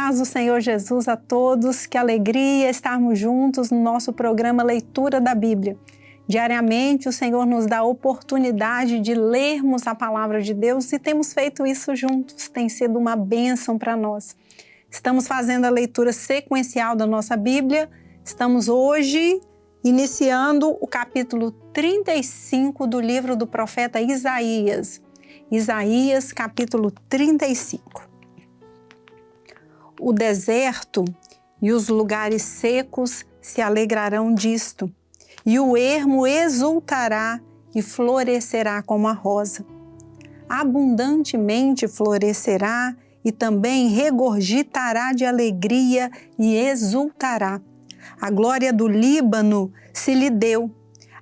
paz do Senhor Jesus a todos, que alegria estarmos juntos no nosso programa Leitura da Bíblia. Diariamente o Senhor nos dá a oportunidade de lermos a Palavra de Deus e temos feito isso juntos, tem sido uma bênção para nós. Estamos fazendo a leitura sequencial da nossa Bíblia, estamos hoje iniciando o capítulo 35 do livro do profeta Isaías. Isaías, capítulo 35. O deserto e os lugares secos se alegrarão disto, e o ermo exultará e florescerá como a rosa. Abundantemente florescerá e também regurgitará de alegria e exultará. A glória do Líbano se lhe deu,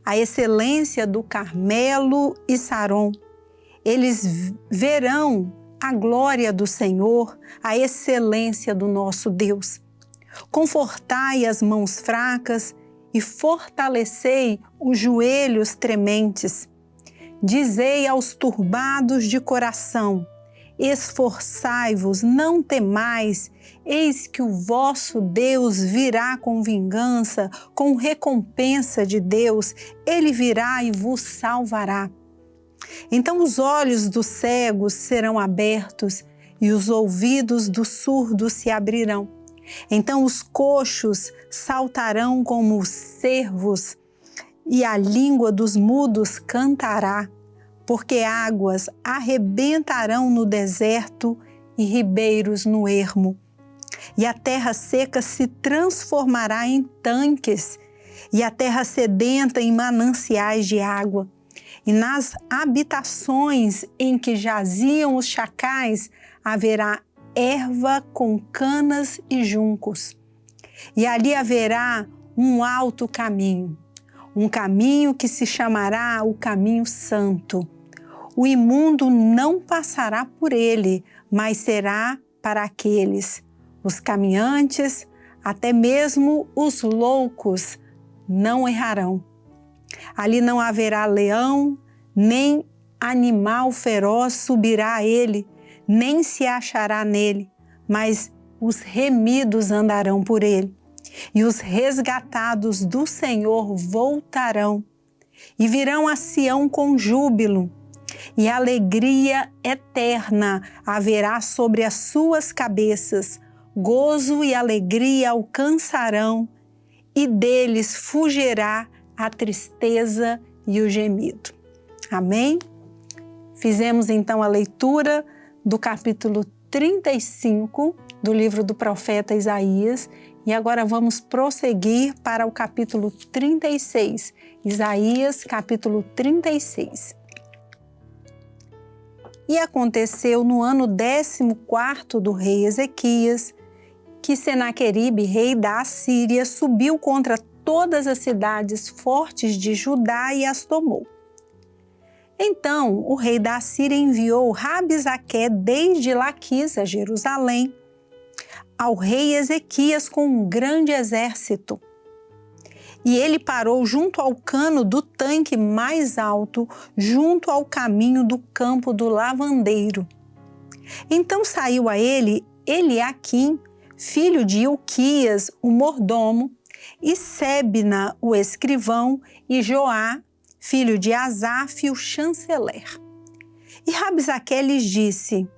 a excelência do Carmelo e Saron. Eles verão a glória do Senhor, a excelência do nosso Deus. Confortai as mãos fracas e fortalecei os joelhos trementes. Dizei aos turbados de coração: esforçai-vos, não temais, eis que o vosso Deus virá com vingança, com recompensa de Deus, ele virá e vos salvará. Então os olhos dos cegos serão abertos e os ouvidos dos surdos se abrirão. Então os coxos saltarão como os cervos e a língua dos mudos cantará, porque águas arrebentarão no deserto e ribeiros no ermo. E a terra seca se transformará em tanques e a terra sedenta em mananciais de água. E nas habitações em que jaziam os chacais haverá erva com canas e juncos. E ali haverá um alto caminho, um caminho que se chamará o caminho santo. O imundo não passará por ele, mas será para aqueles, os caminhantes, até mesmo os loucos não errarão. Ali não haverá leão, nem animal feroz subirá a ele, nem se achará nele, mas os remidos andarão por ele. E os resgatados do Senhor voltarão, e virão a Sião com júbilo, e alegria eterna haverá sobre as suas cabeças, gozo e alegria alcançarão, e deles fugirá a tristeza e o gemido. Amém? Fizemos então a leitura do capítulo 35 do livro do profeta Isaías e agora vamos prosseguir para o capítulo 36. Isaías, capítulo 36. E aconteceu no ano 14º do rei Ezequias, que Senaqueribe, rei da Assíria, subiu contra todas as cidades fortes de Judá e as tomou. Então o rei da Assíria enviou Rabsaque desde Laquis a Jerusalém ao rei Ezequias com um grande exército. E ele parou junto ao cano do tanque mais alto, junto ao caminho do campo do lavandeiro. Então saiu a ele Eliaquim, filho de Ilquias, o mordomo, e Sebna, o escrivão, e Joá, filho de Asaf, o chanceler. E Rabsaque lhes disse: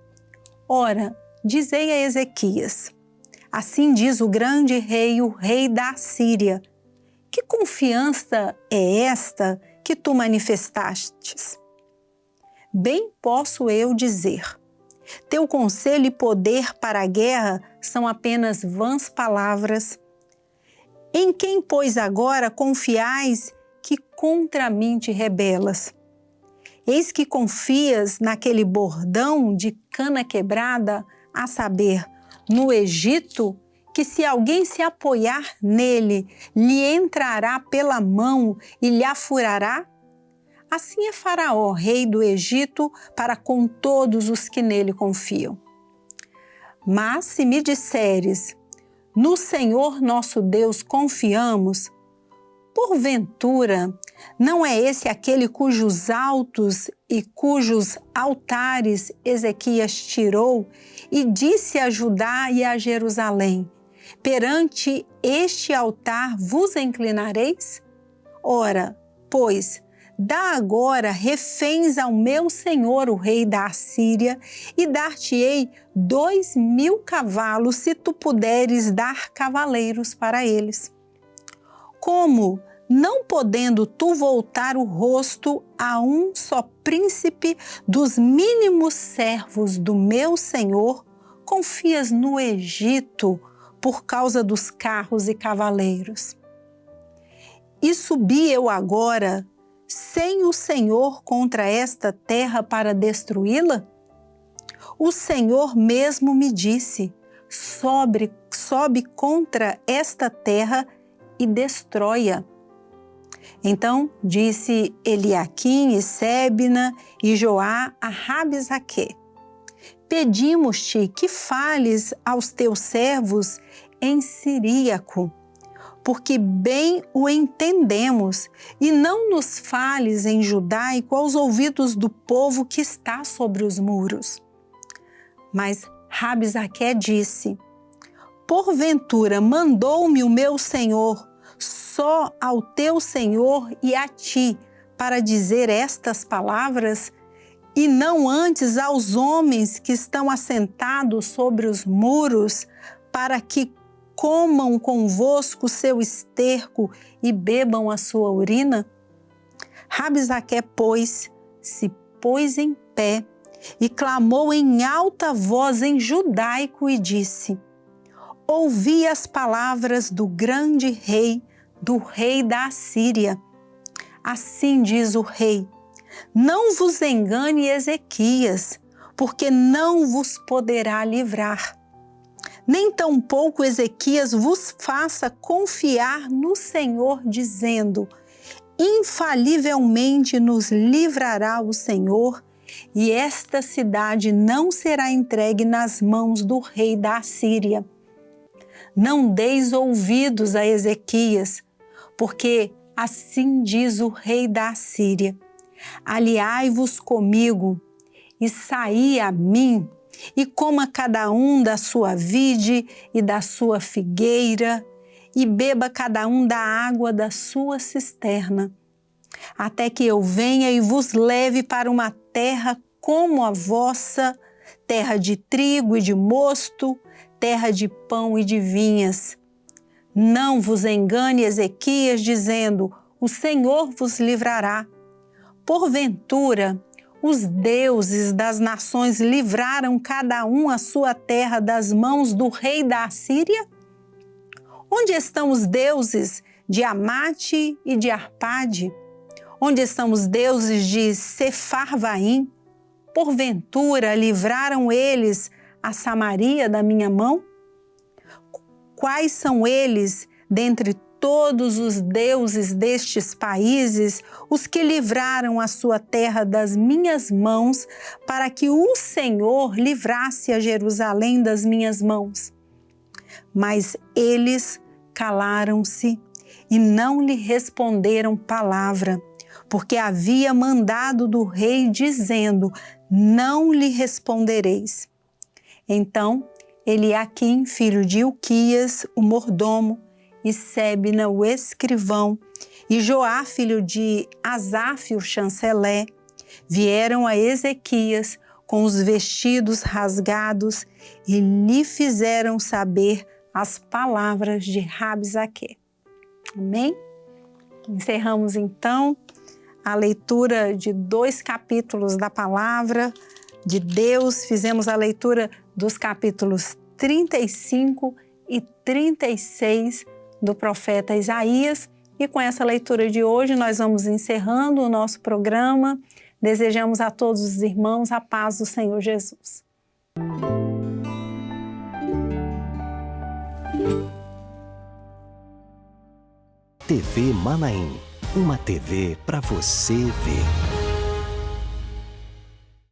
ora, dizei a Ezequias, assim diz o grande rei, o rei da Assíria, que confiança é esta que tu manifestastes? Bem posso eu dizer, teu conselho e poder para a guerra são apenas vãs palavras. Em quem, pois, agora confiais que contra mim te rebelas? Eis que confias naquele bordão de cana quebrada, a saber, no Egito, que se alguém se apoiar nele, lhe entrará pela mão e lhe afurará? Assim é Faraó, rei do Egito, para com todos os que nele confiam. Mas se me disseres, no Senhor nosso Deus confiamos, Porventura, não é esse aquele cujos altos e cujos altares Ezequias tirou e disse a Judá e a Jerusalém: perante este altar vos inclinareis? Ora, pois, dá agora reféns ao meu senhor, o rei da Assíria, e dar-te-ei 2.000 cavalos, se tu puderes dar cavaleiros para eles. Como, não podendo tu voltar o rosto a um só príncipe dos mínimos servos do meu senhor, confias no Egito por causa dos carros e cavaleiros? E subi eu agora sem o Senhor contra esta terra para destruí-la? O Senhor mesmo me disse: sobe contra esta terra e destrói-a. Então disse Eliaquim e Sebna e Joá a Rabisaque: pedimos-te que fales aos teus servos em siríaco, porque bem o entendemos, e não nos fales em judaico aos ouvidos do povo que está sobre os muros. Mas Rabisaque disse: porventura mandou-me o meu senhor só ao teu senhor e a ti para dizer estas palavras, e não antes aos homens que estão assentados sobre os muros, para que comam convosco seu esterco e bebam a sua urina? Rabisaque, pois, se pôs em pé e clamou em alta voz em judaico e disse: ouvi as palavras do grande rei, do rei da Assíria. Assim diz o rei: não vos engane Ezequias, porque não vos poderá livrar. Nem tampouco Ezequias vos faça confiar no Senhor, dizendo: infalivelmente nos livrará o Senhor, e esta cidade não será entregue nas mãos do rei da Assíria. Não deis ouvidos a Ezequias, porque assim diz o rei da Assíria: aliai-vos comigo e saí a mim, e coma cada um da sua vide e da sua figueira, e beba cada um da água da sua cisterna, até que eu venha e vos leve para uma terra como a vossa, terra de trigo e de mosto, terra de pão e de vinhas. Não vos engane Ezequias, dizendo: o Senhor vos livrará. Porventura, os deuses das nações livraram cada um a sua terra das mãos do rei da Assíria? Onde estão os deuses de Amate e de Arpade? Onde estão os deuses de Sefarvaim? Porventura livraram eles a Samaria da minha mão? Quais são eles, dentre todos os deuses destes países, os que livraram a sua terra das minhas mãos, para que o Senhor livrasse a Jerusalém das minhas mãos? Mas eles calaram-se e não lhe responderam palavra, porque havia mandado do rei, dizendo: não lhe respondereis. Então Eliaquim, filho de Ilquias, o mordomo, e Sebna, o escrivão, e Joá, filho de Asaf, o chanceler, vieram a Ezequias com os vestidos rasgados e lhe fizeram saber as palavras de Rabisaque. Amém? Encerramos então a leitura de 2 capítulos da palavra de Deus. Fizemos a leitura dos capítulos 35 e 36 do profeta Isaías. E com essa leitura de hoje nós vamos encerrando o nosso programa. Desejamos a todos os irmãos a paz do Senhor Jesus. TV Manaim, uma TV para você ver.